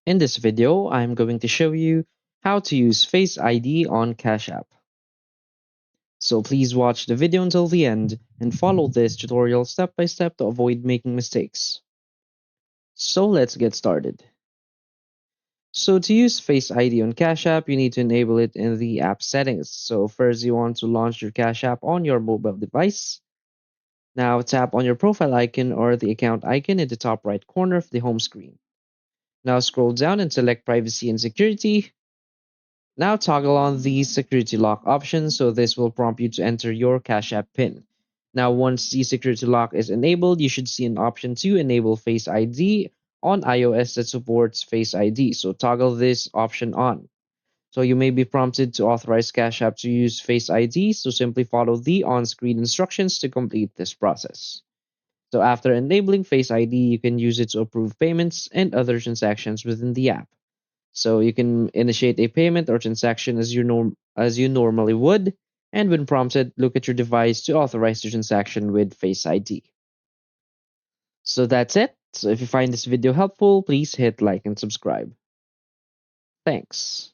In this video, I'm going to show you how to use Face ID on Cash App. So please watch the video until the end and follow this tutorial step by step to avoid making mistakes. So let's get started. So to use Face ID on Cash App, you need to enable it in the app settings. So first you want to launch your Cash App on your mobile device. Now tap on your profile icon or the account icon in the top right corner of the home screen. Now scroll down and select Privacy and Security. Now toggle on the security lock option, so this will prompt you to enter your Cash App PIN. Now once the security lock is enabled, you should see an option to enable Face ID on iOS that supports Face ID, so toggle this option on. So you may be prompted to authorize Cash App to use Face ID, so simply follow the on-screen instructions to complete this process. So after enabling Face ID, you can use it to approve payments and other transactions within the app. So you can initiate a payment or transaction as you normally would, and when prompted, look at your device to authorize the transaction with Face ID. So that's it. So if you find this video helpful, please hit like and subscribe. Thanks.